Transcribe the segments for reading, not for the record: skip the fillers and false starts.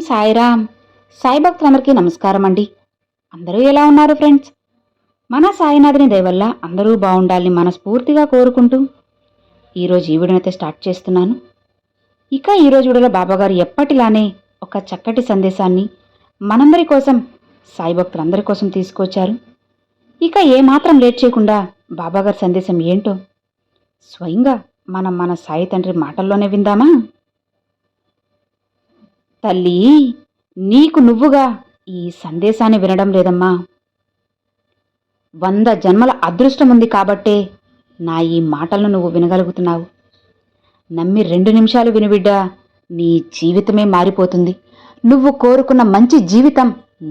సాయిరామ్. సాయి భక్తులందరికీ నమస్కారం అండి. అందరూ ఎలా ఉన్నారు ఫ్రెండ్స్? మన సాయినాథుని దయ వల్ల అందరూ బాగుండాలని మనస్ఫూర్తిగా కోరుకుంటూ ఈరోజు ఈ వీడియోనైతే స్టార్ట్ చేస్తున్నాను. ఇక ఈరోజు వీడియోలో బాబాగారు ఎప్పటిలానే ఒక చక్కటి సందేశాన్ని మనందరి కోసం, సాయి భక్తులందరి కోసం తీసుకొచ్చారు. ఇక ఏమాత్రం లేట్ చేయకుండా బాబాగారి సందేశం ఏంటో స్వయంగా మన సాయి తండ్రి మాటల్లోనే విందామా? తల్లి, నీకు నువ్వుగా ఈ సందేశాన్ని వినడం లేదమ్మా. 100 జన్మల అదృష్టం ఉంది కాబట్టే నా ఈ మాటలను నువ్వు వినగలుగుతున్నావు. నమ్మి 2 నిమిషాలు వినుబిడ్డా, నీ జీవితమే మారిపోతుంది. నువ్వు కోరుకున్న మంచి జీవితం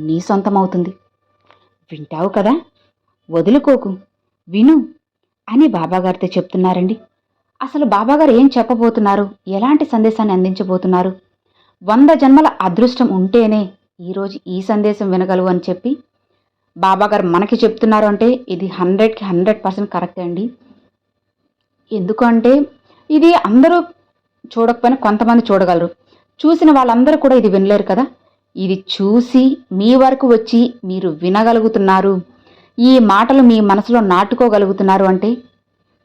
నీ సొంతమవుతుంది. వింటావు కదా, వదులుకోకు, విను అని బాబాగారితో చెప్తున్నారండి. అసలు బాబాగారు ఏం చెప్పబోతున్నారు, ఎలాంటి సందేశాన్ని అందించబోతున్నారు? 100 జన్మల అదృష్టం ఉంటేనే ఈరోజు ఈ సందేశం వినగలవు అని చెప్పి బాబాగారు మనకి చెప్తున్నారు అంటే ఇది 100కి 100% కరెక్టే అండి. ఎందుకంటే ఇది అందరూ చూడకపోయినా కొంతమంది చూడగలరు. చూసిన వాళ్ళందరూ కూడా ఇది వినలేరు కదా. ఇది చూసి మీ వరకు వచ్చి మీరు వినగలుగుతున్నారు, ఈ మాటలు మీ మనసులో నాటుకోగలుగుతున్నారు అంటే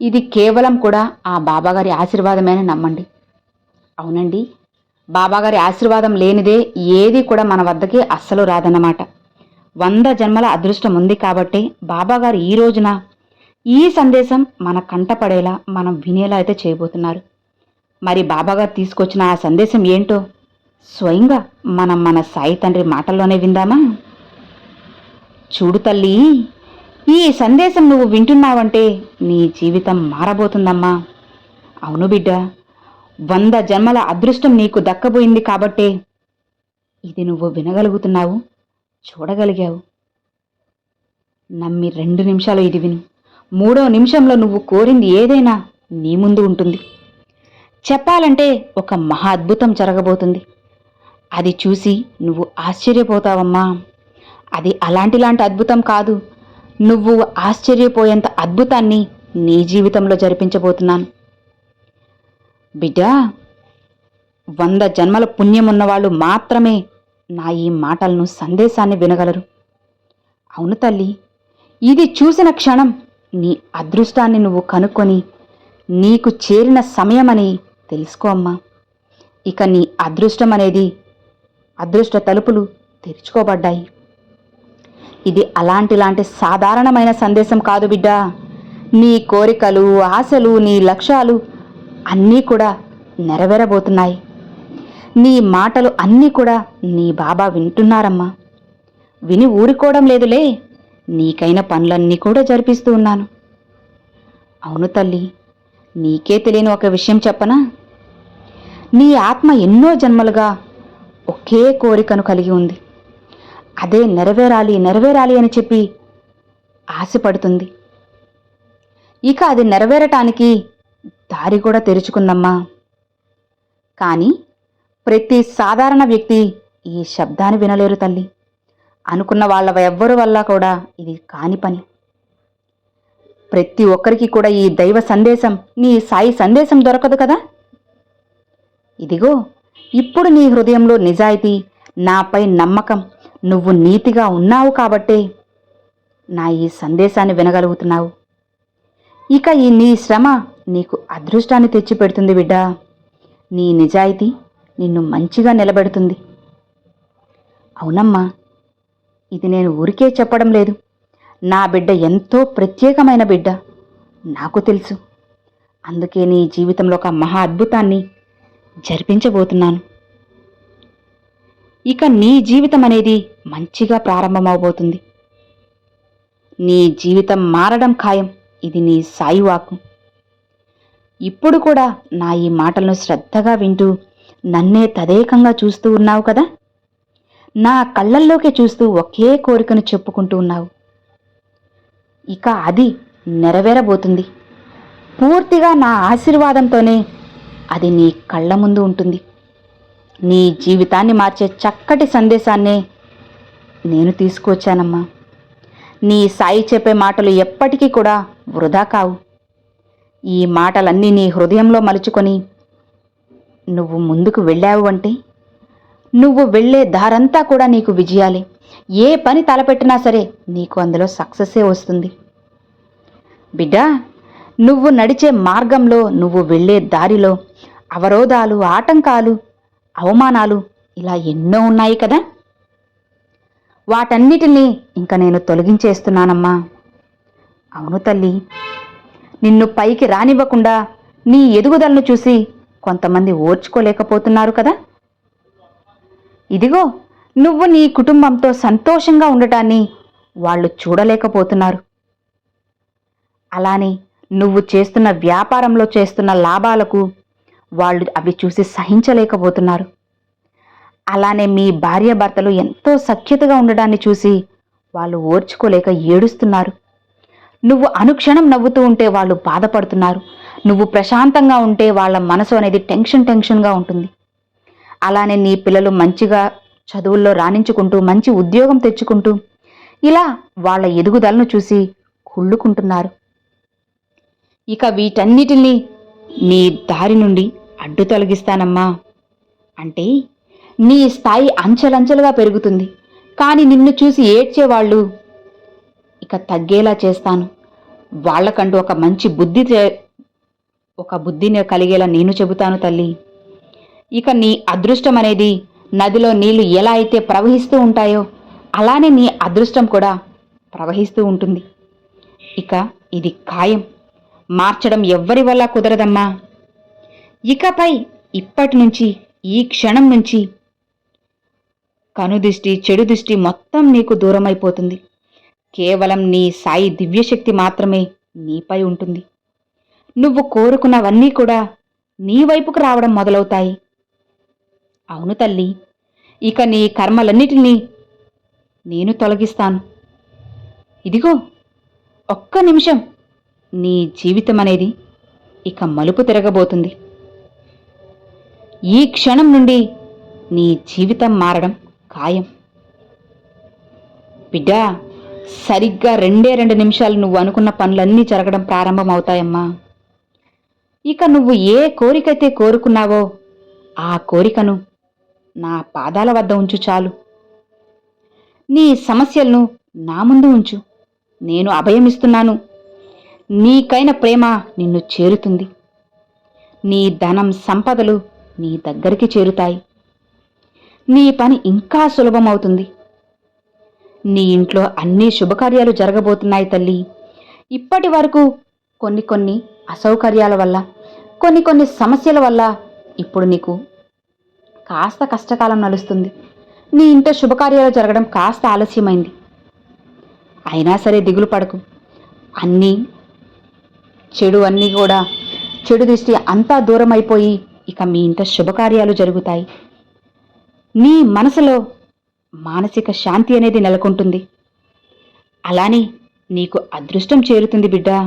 ఇది కేవలం కూడా ఆ బాబాగారి ఆశీర్వాదమేనే నమ్మండి. అవునండి, బాబాగారి ఆశీర్వాదం లేనిదే ఏది కూడా మన వద్దకి అస్సలు రాదన్నమాట. 100 జన్మల అదృష్టం ఉంది కాబట్టి బాబాగారు ఈ రోజున ఈ సందేశం మన కంటపడేలా, మనం వినేలా అయితే చేయబోతున్నారు. మరి బాబాగారు తీసుకొచ్చిన ఆ సందేశం ఏంటో స్వయంగా మన సాయి తండ్రి మాటల్లోనే విందామా? చూడు తల్లి, ఈ సందేశం నువ్వు వింటున్నావంటే నీ జీవితం మారబోతుందమ్మా. అవును బిడ్డ, 100 జన్మల అదృష్టం నీకు దక్కబోయింది కాబట్టే ఇది నువ్వు వినగలుగుతున్నావు, చూడగలిగావు. నమ్మి 2 నిమిషాలు ఇది విను. 3వ నిమిషంలో నువ్వు కోరింది ఏదైనా నీ ముందు ఉంటుంది. చెప్పాలంటే ఒక మహా అద్భుతం జరగబోతుంది. అది చూసి నువ్వు ఆశ్చర్యపోతావమ్మా. అది అలాంటి అద్భుతం కాదు, నువ్వు ఆశ్చర్యపోయేంత అద్భుతాన్ని నీ జీవితంలో జరిపించబోతున్నాను. బిడ్డా, 100 జన్మల పుణ్యమున్నవాళ్ళు మాత్రమే నా ఈ మాటలను, సందేశాన్ని వినగలరు. అవును తల్లి, ఇది చూసిన క్షణం నీ అదృష్టాన్ని నువ్వు కనుక్కొని నీకు చేరిన సమయమని తెలుసుకో అమ్మా. ఇక నీ అదృష్టం అనేది, అదృష్ట తలుపులు తెరుచుకోబడ్డాయి. ఇది అలాంటి సాధారణమైన సందేశం కాదు బిడ్డా. నీ కోరికలు, ఆశలు, నీ లక్ష్యాలు అన్నీ కూడా నెరవేరబోతున్నాయి. నీ మాటలు అన్నీ కూడా నీ బాబా వింటున్నారమ్మా. విని ఊరుకోవడం లేదులే, నీకైన పనులన్నీ కూడా జరిపిస్తూ ఉన్నాను. అవును తల్లి, నీకే తెలియని ఒక విషయం చెప్పనా? నీ ఆత్మ ఎన్నో జన్మలుగా ఒకే కోరికను కలిగి ఉంది. అదే నెరవేరాలి అని చెప్పి ఆశపడుతుంది. ఇక అది నెరవేరటానికి దారి కూడా తెరుచుకుందమ్మా. కానీ ప్రతి సాధారణ వ్యక్తి ఈ శబ్దాన్ని వినలేరు తల్లి. అనుకున్న వాళ్ళ ఎవ్వరి వల్ల కూడా ఇది కాని పని. ప్రతి ఒక్కరికి కూడా ఈ దైవ సందేశం, నీ సాయి సందేశం దొరకదు కదా. ఇదిగో, ఇప్పుడు నీ హృదయంలో నిజాయితీ, నాపై నమ్మకం, నువ్వు నీతిగా ఉన్నావు కాబట్టే నా ఈ సందేశాన్ని వినగలుగుతున్నావు. ఇక ఈ నీ శ్రమ నీకు అదృష్టాన్ని తెచ్చిపెడుతుంది బిడ్డా. నీ నిజాయితీ నిన్ను మంచిగా నిలబెడుతుంది. అవునమ్మా, ఇది నేను ఊరికే చెప్పడం లేదు. నా బిడ్డ ఎంతో ప్రత్యేకమైన బిడ్డ, నాకు తెలుసు. అందుకే నీ జీవితంలో ఒక మహా అద్భుతాన్ని జరిపించబోతున్నాను. ఇక నీ జీవితం అనేది మంచిగా ప్రారంభమవబోతుంది. నీ జీవితం మారడం ఖాయం. ఇది నీ సాయి వాక్కు. ఇప్పుడు కూడా నా ఈ మాటలను శ్రద్ధగా వింటూ నన్నే తదేకంగా చూస్తూ ఉన్నావు కదా. నా కళ్ళల్లోకి చూస్తూ ఒకే కోరికను చెప్పుకుంటూ ఉన్నావు. ఇక అది నెరవేరబోతుంది. పూర్తిగా నా ఆశీర్వాదంతోనే అది నీ కళ్ళ ముందు ఉంటుంది. నీ జీవితాన్ని మార్చే చక్కటి సందేశాన్నే నేను తీసుకువచ్చానమ్మా. నీ సాయి చెప్పే మాటలు ఎప్పటికీ కూడా వృధా కావు. ఈ మాటలన్నీ నీ హృదయంలో మలుచుకొని నువ్వు ముందుకు వెళ్ళావు అంటే నువ్వు వెళ్ళే దారంతా కూడా నీకు విజయాలే. ఏ పని తలపెట్టినా సరే నీకు అందులో సక్సెస్సే వస్తుంది. బిడ్డా, నువ్వు నడిచే మార్గంలో, నువ్వు వెళ్ళే దారిలో అవరోధాలు, ఆటంకాలు, అవమానాలు ఇలా ఎన్నో ఉన్నాయి కదా. వాటన్నిటినీ ఇంక నేను తొలగించేస్తున్నానమ్మా. అవును తల్లి, నిన్ను పైకి రానివ్వకుండా నీ ఎదుగుదలను చూసి కొంతమంది ఓర్చుకోలేకపోతున్నారు కదా. ఇదిగో, నువ్వు నీ కుటుంబంతో సంతోషంగా ఉండటాన్ని వాళ్ళు చూడలేకపోతున్నారు. అలానే నువ్వు చేస్తున్న వ్యాపారంలో చేస్తున్న లాభాలకు వాళ్ళు అవి చూసి సహించలేకపోతున్నారు. అలానే మీ భార్యాభర్తలు ఎంతో సఖ్యతగా ఉండడాన్ని చూసి వాళ్ళు ఓర్చుకోలేక ఏడుస్తున్నారు. నువ్వు అనుక్షణం నవ్వుతూ ఉంటే వాళ్ళు బాధపడుతున్నారు. నువ్వు ప్రశాంతంగా ఉంటే వాళ్ళ మనసు అనేది టెన్షన్గా ఉంటుంది. అలానే నీ పిల్లలు మంచిగా చదువుల్లో రాణించుకుంటూ మంచి ఉద్యోగం తెచ్చుకుంటూ ఇలా వాళ్ళ ఎదుగుదలను చూసి కుళ్ళుకుంటున్నారు. ఇక వీటన్నిటినీ నీ దారి నుండి అడ్డు తొలగిస్తానమ్మా. అంటే నీ స్థాయి అంచెలంచెలుగా పెరుగుతుంది. కానీ నిన్ను చూసి ఏడ్చేవాళ్ళు ఇక తగ్గేలా చేస్తాను. వాళ్ళకంటూ ఒక బుద్ధిని కలిగేలా నేను చెబుతాను తల్లి. ఇక నీ అదృష్టం అనేది నదిలో నీళ్లు ఎలా అయితే ప్రవహిస్తూ ఉంటాయో అలానే నీ అదృష్టం కూడా ప్రవహిస్తూ ఉంటుంది. ఇక ఇది ఖాయం, మార్చడం ఎవ్వరి వల్ల కుదరదమ్మా. ఇకపై ఇప్పటి నుంచి, ఈ క్షణం నుంచి కనుదిష్టి, చెడు దృష్టి మొత్తం నీకు దూరమైపోతుంది. కేవలం నీ సాయి దివ్యశక్తి మాత్రమే నీపై ఉంటుంది. నువ్వు కోరుకున్నవన్నీ కూడా నీ వైపుకు రావడం మొదలవుతాయి. అవును తల్లి, ఇక నీ కర్మలన్నిటినీ నేను తొలగిస్తాను. ఇదిగో, ఒక్క నిమిషం నీ జీవితం అనేది ఇక మలుపు తిరగబోతుంది. ఈ క్షణం నుండి నీ జీవితం మారడం ఖాయం. బిడ్డా, సరిగ్గా 2 నిమిషాలు నువ్వు అనుకున్న పనులన్నీ జరగడం ప్రారంభమవుతాయమ్మా. ఇక నువ్వు ఏ కోరికైతే కోరుకున్నావో ఆ కోరికను నా పాదాల వద్ద ఉంచు చాలు. నీ సమస్యలను నా ముందు ఉంచు. నేను అభయమిస్తున్నాను. నీకైన ప్రేమ నిన్ను చేరుతుంది. నీ ధనం, సంపదలు నీ దగ్గరికి చేరుతాయి. నీ పని ఇంకా సులభమవుతుంది. నీ ఇంట్లో అన్ని శుభకార్యాలు జరగబోతున్నాయి తల్లి. ఇప్పటి వరకు కొన్ని అసౌకర్యాల వల్ల, కొన్ని సమస్యల వల్ల ఇప్పుడు నీకు కాస్త కష్టకాలం నడుస్తుంది. నీ ఇంట్లో శుభకార్యాలు జరగడం కాస్త ఆలస్యమైంది. అయినా సరే దిగులు పడకు. చెడు దృష్టి అంతా దూరం అయిపోయి ఇక మీ ఇంట శుభకార్యాలు జరుగుతాయి. నీ మనసులో మానసిక శాంతి అనేది నెలకొంటుంది. అలానే నీకు అదృష్టం చేరుతుంది బిడ్డా.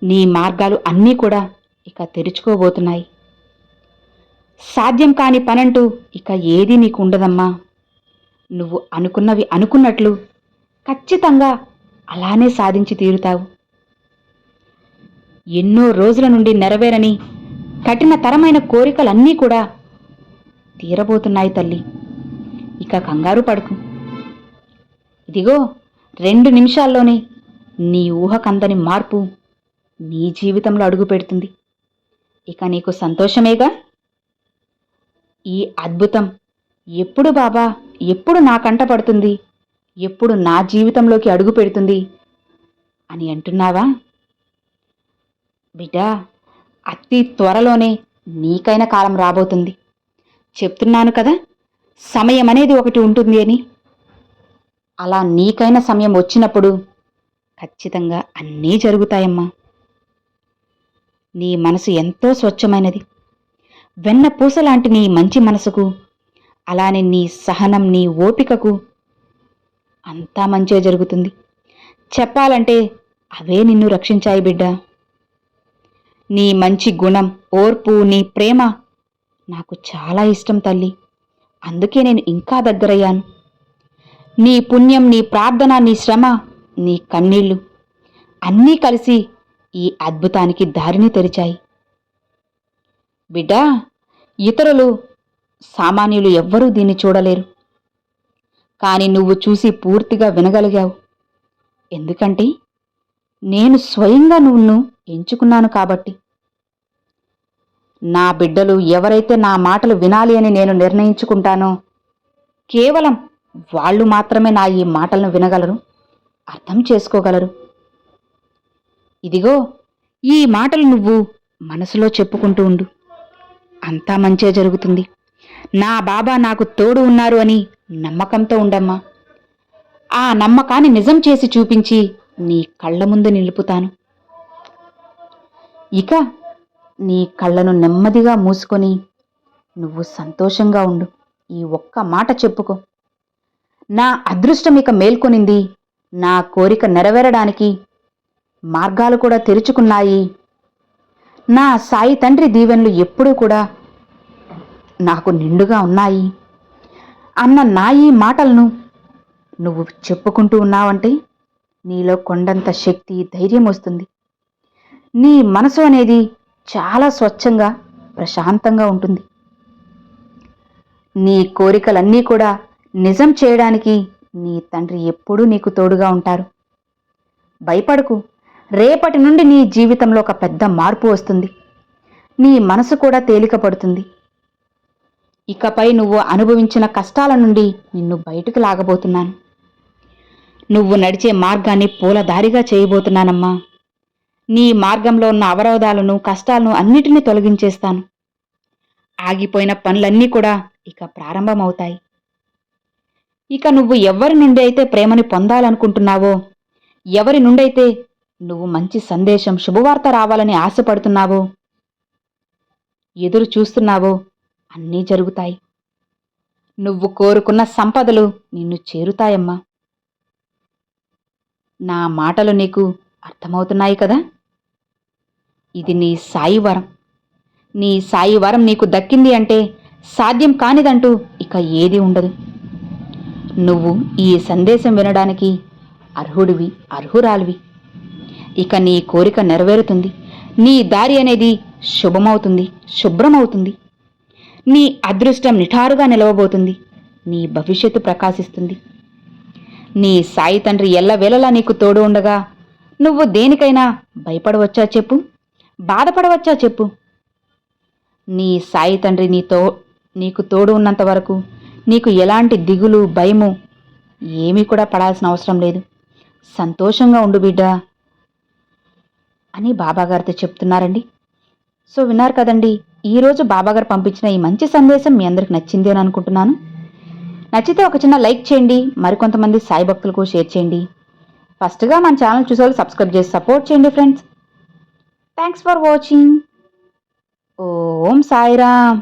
నీ మార్గాలు అన్నీ కూడా ఇక తెరుచుకోబోతున్నాయి. సాధ్యం కాని పనంటూ ఇక ఏదీ నీకు ఉండదమ్మా. నువ్వు అనుకున్నవి అనుకున్నట్లు ఖచ్చితంగా అలానే సాధించి తీరుతావు. ఎన్నో రోజుల నుండి నెరవేరని కఠినతరమైన కోరికలన్నీ కూడా తీరబోతున్నాయి తల్లి. ఇక కంగారు పడకు. ఇదిగో, 2 నిమిషాల్లోనే నీ ఊహకందని మార్పు నీ జీవితంలో అడుగు పెడుతుంది. ఇక నీకు సంతోషమేగా. ఈ అద్భుతం ఎప్పుడు బాబా, ఎప్పుడు నా కంట పడుతుంది, ఎప్పుడు నా జీవితంలోకి అడుగు పెడుతుంది అని అంటున్నావా? బిడ్డా, అతి త్వరలోనే నీకైన కాలం రాబోతుంది. చెప్తున్నాను కదా, సమయం అనేది ఒకటి ఉంటుంది అని. అలా నీకైన సమయం వచ్చినప్పుడు ఖచ్చితంగా అన్నీ జరుగుతాయమ్మా. నీ మనసు ఎంతో స్వచ్ఛమైనది. వెన్న పూసలాంటి నీ మంచి మనసుకు, అలానే నీ సహనం, నీ ఓపికకు అంతా మంచే జరుగుతుంది. చెప్పాలంటే అవే నిన్ను రక్షించాయి బిడ్డా. నీ మంచి గుణం, ఓర్పు, నీ ప్రేమ నాకు చాలా ఇష్టం తల్లి. అందుకే నేను ఇంకా దగ్గరయ్యాను. నీ పుణ్యం, నీ ప్రార్థన, నీ శ్రమ, నీ కన్నీళ్లు అన్నీ కలిసి ఈ అద్భుతానికి దారిని తెరిచాయి. బిడ్డా, ఇతరులు సామాన్యులు ఎవ్వరూ దీన్ని చూడలేరు. కానీ నువ్వు చూసి పూర్తిగా వినగలిగావు. ఎందుకంటే నేను స్వయంగా నువ్వు ఎంచుకున్నాను కాబట్టి. నా బిడ్డలు ఎవరైతే నా మాటలు వినాలి అని నేను నిర్ణయించుకుంటానో కేవలం వాళ్ళు మాత్రమే నా ఈ మాటలను వినగలరు, అర్థం చేసుకోగలరు. ఇదిగో ఈ మాటలు నువ్వు మనసులో చెప్పుకుంటూ ఉండు. అంతా మంచే జరుగుతుంది. నా బాబా నాకు తోడు ఉన్నారు అని నమ్మకంతో ఉండమ్మా. ఆ నమ్మకాన్ని నిజం చేసి చూపించి నీ కళ్ళ ముందు నిలుపుతాను. ఇక నీ కళ్ళను నెమ్మదిగా మూసుకొని నువ్వు సంతోషంగా ఉండు. ఈ ఒక్క మాట చెప్పుకో. నా అదృష్టం ఇక మేల్కొనింది. నా కోరిక నెరవేరడానికి మార్గాలు కూడా తెరుచుకున్నాయి. నా సాయి తండ్రి దీవెనలు ఎప్పుడూ కూడా నాకు నిండుగా ఉన్నాయి అన్న నా ఈ మాటలను నువ్వు చెప్పుకుంటూ ఉన్నావంటే నీలో కొండంత శక్తి, ధైర్యం వస్తుంది. నీ మనసు అనేది చాలా స్వచ్ఛంగా, ప్రశాంతంగా ఉంటుంది. నీ కోరికలన్నీ కూడా నిజం చేయడానికి నీ తండ్రి ఎప్పుడూ నీకు తోడుగా ఉంటారు. భయపడకు. రేపటి నుండి నీ జీవితంలో ఒక పెద్ద మార్పు వస్తుంది. నీ మనసు కూడా తేలిక పడుతుంది. ఇకపై నువ్వు అనుభవించిన కష్టాల నుండి నిన్ను బయటకు లాగబోతున్నాను. నువ్వు నడిచే మార్గాన్ని పూలదారిగా చేయబోతున్నానమ్మా. నీ మార్గంలో ఉన్న అవరోధాలను, కష్టాలను అన్నిటినీ తొలగించేస్తాను. ఆగిపోయిన పనులన్నీ కూడా ఇక ప్రారంభమవుతాయి. ఇక నువ్వు ఎవరి నుండి అయితే ప్రేమని పొందాలనుకుంటున్నావో, ఎవరి నుండైతే నువ్వు మంచి సందేశం, శుభవార్త రావాలని ఆశపడుతున్నావో, ఎదురు చూస్తున్నావో అన్నీ జరుగుతాయి. నువ్వు కోరుకున్న సంపదలు నిన్ను చేరుతాయమ్మా. నా మాటలు నీకు అర్థమవుతున్నాయి కదా? ఇది నీ సాయి వరం. నీ సాయి వరం నీకు దక్కింది అంటే సాధ్యం కానిదంటూ ఇక ఏదీ ఉండదు. నువ్వు ఈ సందేశం వినడానికి అర్హుడివి, అర్హురాలివి. ఇక నీ కోరిక నెరవేరుతుంది. నీ దారి అనేది శుభమవుతుంది, శుభ్రమవుతుంది. నీ అదృష్టం నిఠారుగా నిలవబోతుంది. నీ భవిష్యత్తు ప్రకాశిస్తుంది. నీ సాయి తండ్రి ఎల్లవేళలా నీకు తోడు ఉండగా నువ్వు దేనికైనా భయపడవచ్చా చెప్పు? బాధపడవచ్చా చెప్పు? నీ సాయి తండ్రి నీకు తోడు ఉన్నంత వరకు నీకు ఎలాంటి దిగులు, భయము ఏమీ కూడా పడాల్సిన అవసరం లేదు. సంతోషంగా ఉండు బిడ్డా అని బాబాగారితో చెప్తున్నారండి. సో విన్నారు కదండి, ఈరోజు బాబాగారు పంపించిన ఈ మంచి సందేశం మీ అందరికి నచ్చింది అని అనుకుంటున్నాను. నచ్చితే ఒక చిన్న లైక్ చేయండి, మరికొంతమంది సాయి భక్తులకు షేర్ చేయండి. ఫస్ట్గా మన ఛానల్ చూసేవాళ్ళు సబ్స్క్రైబ్ చేసి సపోర్ట్ చేయండి friends. Thanks for watching. Om Sairam.